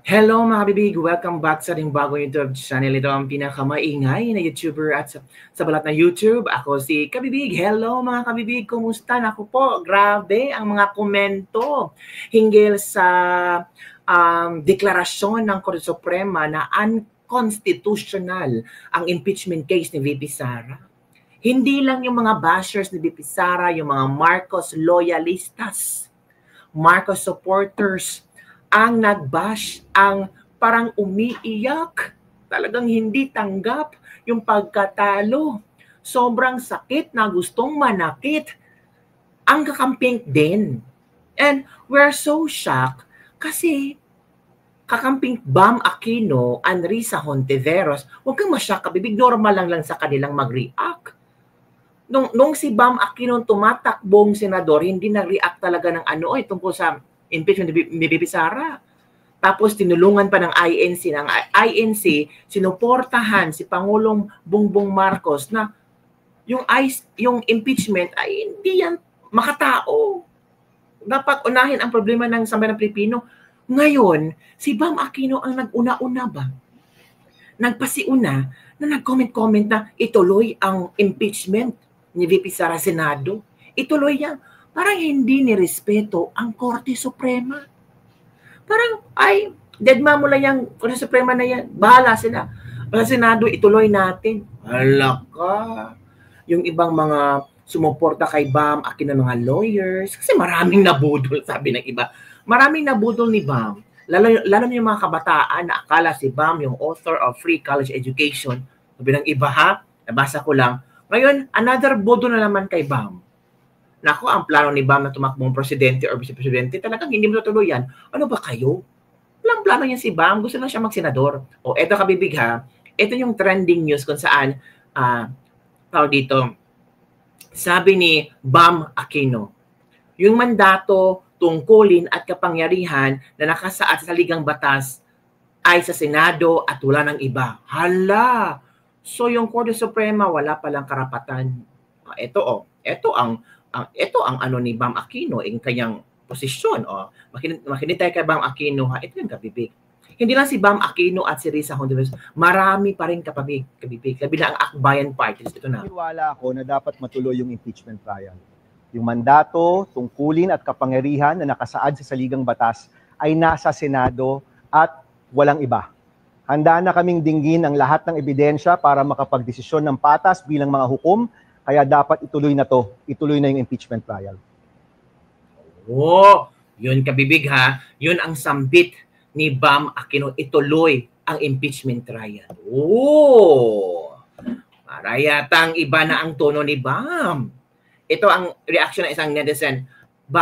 Hello mga kabibig! Welcome back sa ating bagong YouTube channel. Ito ang pinakamaingay na YouTuber at sa balat na YouTube. Ako si Kabibig. Hello mga kabibig! Kumusta? Naku po, grabe ang mga komento hinggil sa deklarasyon ng Korte Suprema na unconstitutional ang impeachment case ni VP Sara. Hindi lang yung mga bashers ni VP Sara, yung mga Marcos loyalistas, Marcos supporters, ang nagbash, ang parang umiiyak, talagang hindi tanggap yung pagkatalo. Sobrang sakit na gustong manakit ang kakamping din. And we're so shocked kasi kakamping Bam Aquino and Risa Hontiveros, huwag kang masyak, kabibig, normal lang sa kanilang mag-react. Nung si Bam Aquino tumatakbong senador, hindi nag-react talaga ng tungkol sa impeachment ni VP Sara. Tapos tinulungan pa ng INC. Ng INC, sinuportahan si Pangulong Bongbong Marcos na yung impeachment ay hindi yan makatao. Dapat unahin ang problema ng sambayan ng Pilipino. Ngayon, si Bam Aquino ang nag-una-una ba? Nagpasiuna na nag-comment-comment na ituloy ang impeachment ni VP Sara Senado. Ituloy yan. Parang hindi nirespeto ang Korte Suprema. Parang, deadma mo lang yung Korte Suprema na yan. Bahala sila. Ang Senado, ituloy natin. Hala ka. Yung ibang mga sumuporta kay Bam, akin na mga lawyers. Kasi maraming nabudol, sabi ng iba. Maraming nabudol ni Bam. Lalo na yung mga kabataan na akala si Bam yung author of free college education. Sabi ng iba ha, nabasa ko lang. Ngayon, another budol na naman kay Bam. Naku, ang plano ni Bam na tumakbong presidente o vice-presidente, talagang hindi mo natuloy yan. Ano ba kayo? Walang plano niya si Bam, gusto lang siya magsenador. O, eto kabibig ha, ito yung trending news kung saan, dito, sabi ni Bam Aquino, yung mandato, tungkulin at kapangyarihan na nakasaad sa ligang batas ay sa Senado at wala ng iba. Hala! So yung Korte Suprema, wala palang karapatan. Ito ang ano ni Bam Aquino, yung kanyang posisyon. Makinig tayo kay Bam Aquino ha. Ito yung kabibig. Hindi lang si Bam Aquino at si Risa Hontiveros, marami pa rin kabibig. Labi na ang Akbayan Party. Ito na. Wala ako na dapat matuloy yung impeachment trial. Yung mandato, tungkulin at kapangyarihan na nakasaad sa saligang batas ay nasa Senado at walang iba. Handa na kaming dinggin ang lahat ng ebidensya para makapagdesisyon ng patas bilang mga hukom, kaya dapat ituloy na to. Ituloy na yung impeachment trial. Yun kabibig ha. Yun ang sambit ni Bam Aquino. Ituloy ang impeachment trial. Para yata ang iba na ang tono ni Bam. Ito ang reaction ng isang netizen.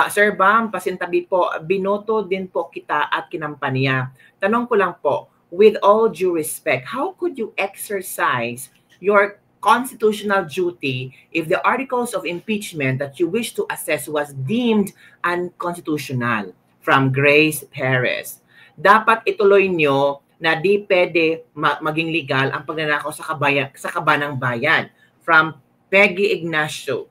Sir Bam, pasintabi po, binoto din po kita at kinampanya. Tanong ko lang po, with all due respect, how could you exercise your constitutional duty if the articles of impeachment that you wish to assess was deemed unconstitutional? From Grace Perez. Dapat ituloy nyo na di pwede maging legal ang pagnanakaw sa kabanang bayan. From Peggy Ignacio.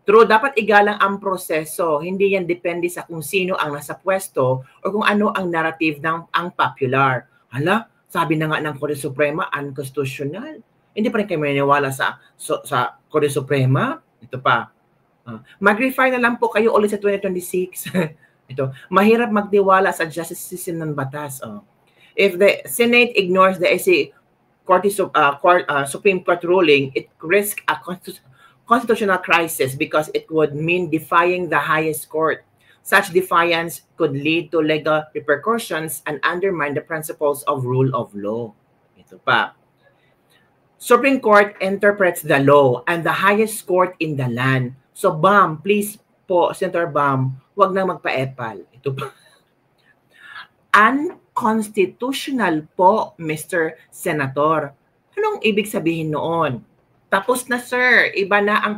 True, dapat igalang ang proseso. Hindi yan depende sa kung sino ang nasa pwesto o kung ano ang narrative ng ang popular. Hala, sabi na nga ng Korte Suprema, unconstitutional. Hindi pa rin kayo maniniwala sa Korte Suprema. Ito pa. Mag-refine na lang po kayo ulit sa 2026. Ito, mahirap magtiwala sa justice system ng batas. If the Senate ignores the Supreme Court ruling, it risks a constitutional crisis because it would mean defying the highest court. Such defiance could lead to legal repercussions and undermine the principles of rule of law. Ito pa. Supreme Court interprets the law and the highest court in the land. So Bam, please po, Senator Bam, wag na magpa-epal. Ito pa. Unconstitutional po, Mr. Senator. Anong ibig sabihin noon? Tapos na, sir. Iba na ang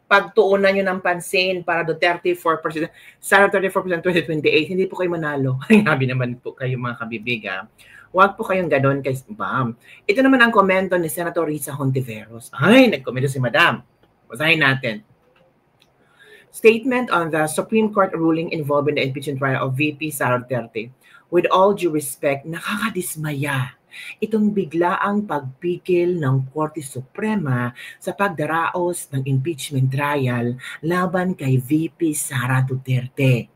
pagtuunan nyo ng pansin para Duterte for President. Sara 34% 2028. Hindi po kayo manalo. Sabi naman po kayo mga kabibig. Huwag po kayong ganon kay Bam. Ito naman ang komento ni Senator Risa Hontiveros. Ay, nagkomento si Madam. Basahin natin. Statement on the Supreme Court ruling involving the impeachment trial of VP Sara Duterte. With all due respect, nakakadismaya itong biglaang pagpigil ng Korte Suprema sa pagdaraos ng impeachment trial laban kay VP Sara Duterte.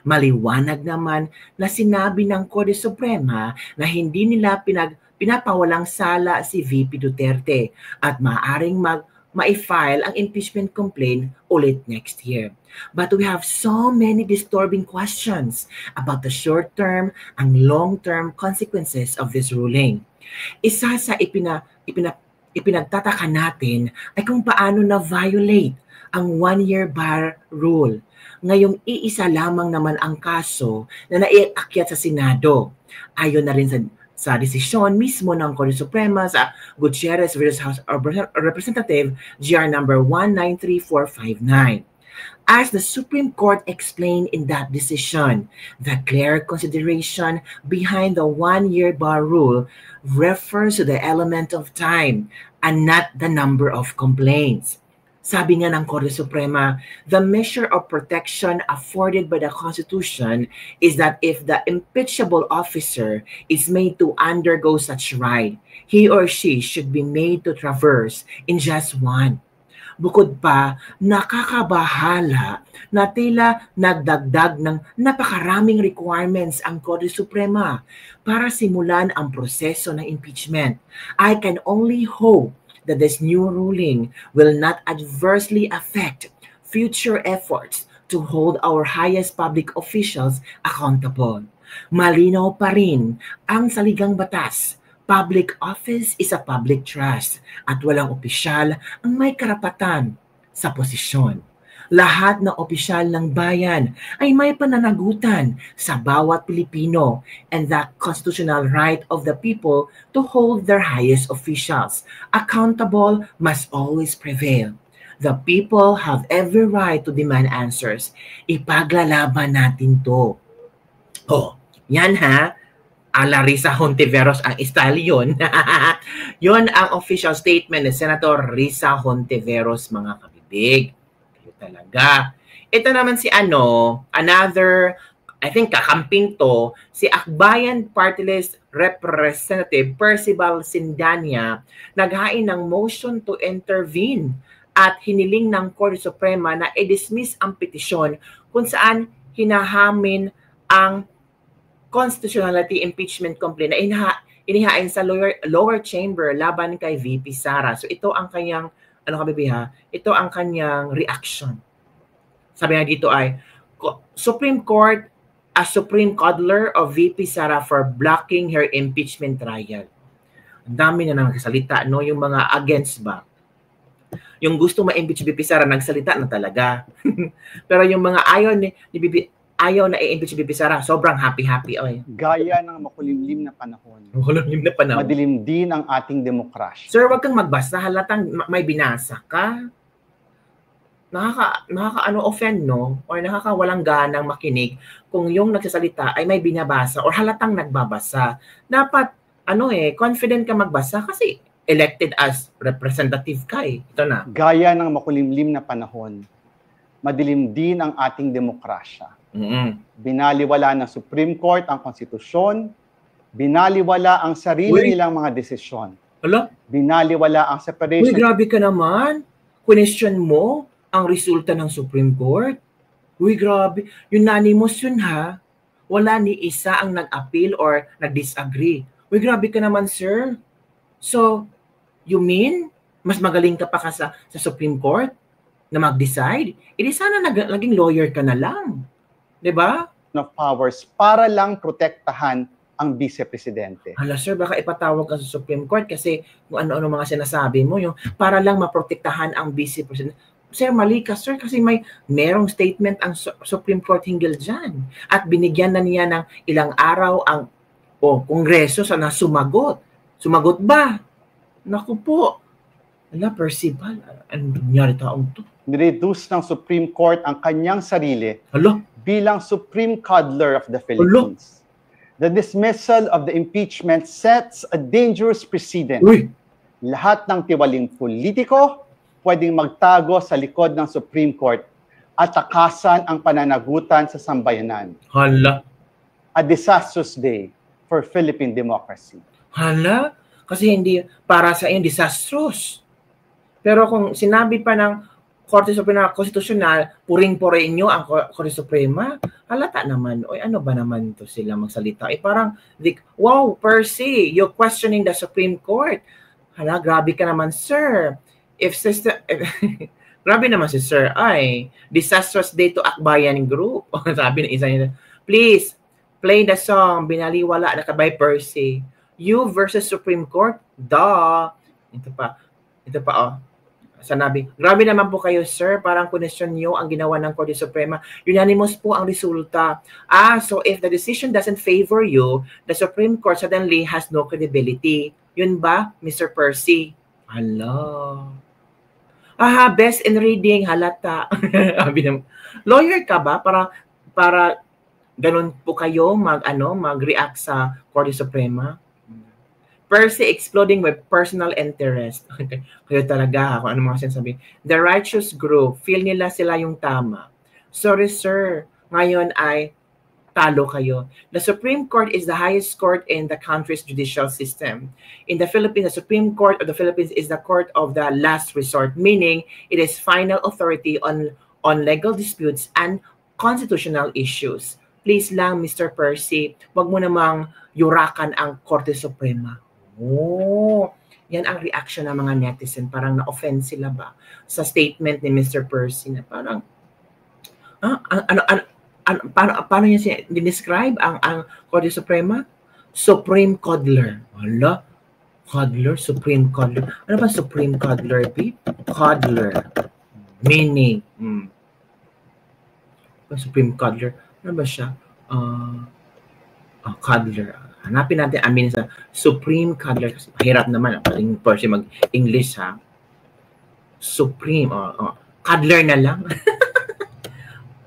Maliwanag naman na sinabi ng Korte Suprema na hindi nila pinapawalang sala si VP Duterte at maaaring ma-file ang impeachment complaint ulit next year. But we have so many disturbing questions about the short-term and long-term consequences of this ruling. Isa sa ipinagtataka natin ay kung paano na-violate ang one-year bar rule. Ngayong iisa lamang naman ang kaso na naiakyat sa Senado. Ayon na rin sa desisyon mismo ng Korte Suprema sa Gutierrez v. House of Representative GR number 193459. As the Supreme Court explained in that decision, the clear consideration behind the one-year bar rule refers to the element of time and not the number of complaints. Sabi nga ng Korte Suprema, the measure of protection afforded by the Constitution is that if the impeachable officer is made to undergo such rite, he or she should be made to traverse in just one. Bukod pa, nakakabahala na tila nagdagdag ng napakaraming requirements ang Korte Suprema para simulan ang proseso ng impeachment. I can only hope that this new ruling will not adversely affect future efforts to hold our highest public officials accountable. Malinaw pa rin ang saligang batas. Public office is a public trust at walang opisyal ang may karapatan sa posisyon. Lahat ng opisyal ng bayan ay may pananagutan sa bawat Pilipino and the constitutional right of the people to hold their highest officials accountable must always prevail. The people have every right to demand answers. Ipaglalaban natin to. Oh, yan ha. Ala Risa Hontiveros ang style yun. Yun ang official statement ni Senator Risa Hontiveros, mga kabibig. Kayo talaga. Ito naman si another, I think kakamping to, si Akbayan Party List Representative Percival Sindania, naghain ng motion to intervene at hiniling ng Korte Suprema na i-dismiss ang petisyon kung saan hinahamin ang constitutionality impeachment complaint na inihain sa lower chamber laban kay VP Sara. So ito ang kanyang, ito ang kanyang reaction. Sabi nga dito ay, Supreme Court, a Supreme Coddler of VP Sara for blocking her impeachment trial. Ang dami na nagsalita, no? Yung mga against ba? Yung gusto ma-impeach VP Sara, nagsalita na talaga. Pero yung mga ayaw na i-impeach si VP Sara, sobrang happy-happy. Gaya ng makulimlim na panahon. Makulimlim na panahon. Madilim din ang ating demokrasya. Sir, wag kang magbasa. Halatang may binasa ka. Offend, no? Or nakakawalang ganang makinig kung yung nagsasalita ay may binabasa or halatang nagbabasa. Dapat, confident ka magbasa kasi elected as representative ka eh. Ito na. Gaya ng makulimlim na panahon, madilim din ang ating demokrasya. Binaliwala ng Supreme Court ang konstitusyon, binaliwala ang sarili nilang mga desisyon. Binaliwala ang separation. Uy, grabe ka naman. Question mo ang resulta ng Supreme Court. Uy, grabe. Unanimous yun ha. Wala ni isa ang nag-appeal or nag-disagree. Uy, grabe ka naman, sir. So, you mean, mas magaling ka pa sa Supreme Court na mag-decide? Di sana naging lawyer ka na lang. Diba? Of powers para lang protektahan ang vice-presidente. Hala sir, baka ipatawag ka sa Supreme Court kasi kung ano-ano mga sinasabi mo, yung para lang maprotektahan ang vice-presidente. Sir, mali ka sir kasi merong statement ang Supreme Court hinggil dyan. At binigyan na niya ng ilang araw ang Kongreso sa nasumagot. Sumagot ba? Naku po. Ala, Percival, ano nangyari taong to? Nireduce ng Supreme Court ang kanyang sarili bilang Supreme Coddler of the Philippines. The dismissal of the impeachment sets a dangerous precedent. Lahat ng tiwaling politiko pwedeng magtago sa likod ng Supreme Court at takasan ang pananagutan sa sambayanan. Hala. A disastrous day for Philippine democracy. Hala? Kasi hindi para sa inyo disastrous. Pero kung sinabi pa ng Korte Suprema Konstitusyonal, puring-puring nyo ang Korte Suprema, halata naman, oy, ano ba naman to sila magsalita? Parang, wow, Percy, you're questioning the Supreme Court. Hala, grabe ka naman, sir. Grabe naman si sir, ay, disastrous day to Akbayan Group. Sabi ng isa niya, please, play the song, Binaliwala, by Percy. You versus Supreme Court? Duh. Ito pa, oh. Sanabi, grabe naman po kayo, sir. Parang question nyo ang ginawa ng Korte Suprema. Unanimous po ang resulta. So if the decision doesn't favor you, the Supreme Court suddenly has no credibility. Yun ba, Mr. Percy? Hala. Best in reading, halata. Lawyer ka ba? Para ganun po kayo mag-react sa Korte Suprema? Percy exploding with personal interest. Kayo talaga, kung ano mga sinasabi. The righteous group, feel nila sila yung tama. Sorry sir, ngayon ay talo kayo. The Supreme Court is the highest court in the country's judicial system. In the Philippines, the Supreme Court of the Philippines is the court of the last resort, meaning it is final authority on legal disputes and constitutional issues. Please lang, Mr. Percy, wag mo namang yurakan ang Korte Suprema. Yan ang reaction ng mga netizen. Parang na-offend sila ba sa statement ni Mr. Percy na parang paano niya describe ang Korte Suprema? Supreme Coddler. Hala? Coddler? Supreme Coddler. Ano ba Supreme Coddler, Pete? Coddler. Meaning. Supreme Coddler. Ano ba siya? Coddler. Hanapin natin sa Supreme Coddler. Kasi mahirap naman. Paling Percy mag-English, ha? Supreme. Coddler na lang.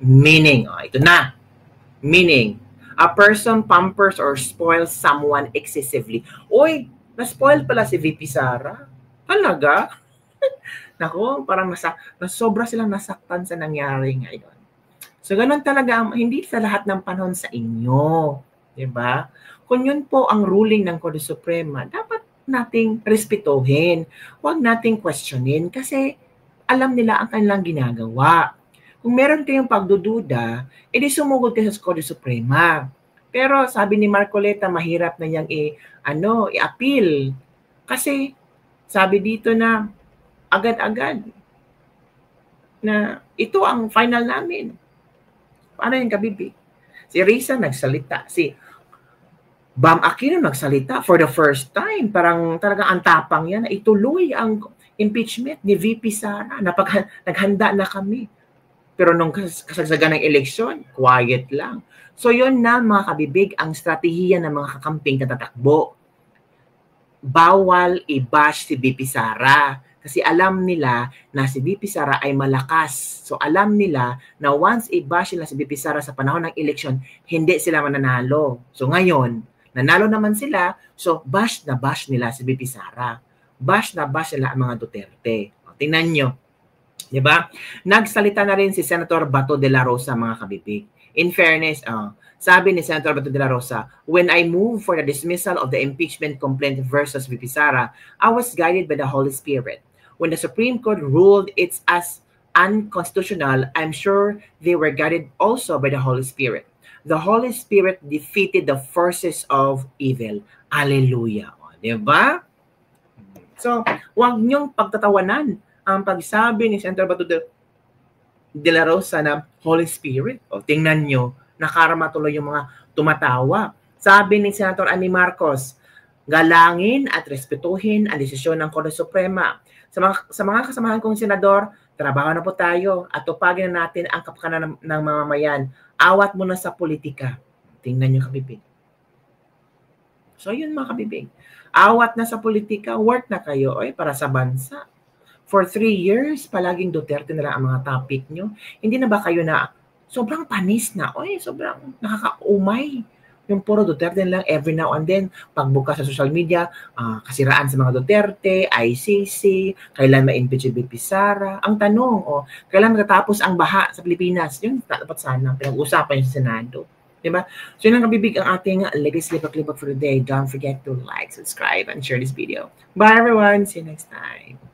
Meaning. Ito na. Meaning. A person pampers or spoils someone excessively. Uy, na-spoil pala si VP Sara. Talaga? Naku, parang sobra silang nasaktan sa nangyari ngayon. So, ganun talaga. Hindi sa lahat ng panahon sa inyo. Diba? Kung yun po ang ruling ng Korte Suprema, dapat nating respetuhin. Huwag nating questionin kasi alam nila ang kanilang ginagawa. Kung meron kayong pagdududa, edi sumugod kayo sa Korte Suprema. Pero sabi ni Marcoleta, mahirap na niyang i-appeal. Kasi sabi dito na agad-agad na ito ang final namin. Paano yung kabibig? Si Risa nagsalita. Si Bam Aquino nagsalita for the first time. Parang talagang ang tapang yan na ituloy ang impeachment ni VP Sara. Naghanda na kami. Pero nung kasagsagan ng eleksyon, quiet lang. So yun na mga kabibig ang strategiya ng mga kakamping na tatakbo. Bawal i-bash si VP Sara. Kasi alam nila na si VP Sara ay malakas. So alam nila na once i-bash nila si VP Sara sa panahon ng eleksyon, hindi sila mananalo. So ngayon, nanalo naman sila, so bash na bash nila si VP Sara. Bash na bash nila ang mga Duterte. Tingnan nyo. Diba? Nagsalita na rin si Senator Bato de la Rosa, mga kabibig. In fairness, sabi ni Senator Bato de la Rosa, when I moved for the dismissal of the impeachment complaint versus VP Sara, I was guided by the Holy Spirit. When the Supreme Court ruled it as unconstitutional, I'm sure they were guided also by the Holy Spirit. The Holy Spirit defeated the forces of evil. Hallelujah. Diba? So, huwag niyong pagtatawanan ang pagsabi ni Senator Bato de la Rosa na Holy Spirit. Tingnan nyo, nakarama tuloy yung mga tumatawa. Sabi ni Senator Annie Marcos, galangin at respetuhin ang desisyon ng Korte Suprema. Sa mga kasamahan kong senador, trabaho na po tayo at tupagin na natin ang kapakanan ng mamamayan. Awat muna sa politika. Tingnan nyo, kabibig. So yun, mga kabibig. Awat na sa politika, work na kayo para sa bansa. For 3 years, palaging Duterte na lang ang mga topic nyo. Hindi na ba kayo na sobrang panis na? Sobrang nakakaumay. Yung puro Duterte lang every now and then, pagbukas sa social media, kasiraan sa mga Duterte, ICC, kailan ma-impeach si VP Sara. Ang tanong, kailan matatapos ang baha sa Pilipinas? Yun, dapat sana pinag-usapan yung sa Senado. Diba? So yun ang kabibig ang ating latest libak-libak for the day. Don't forget to like, subscribe, and share this video. Bye everyone! See you next time!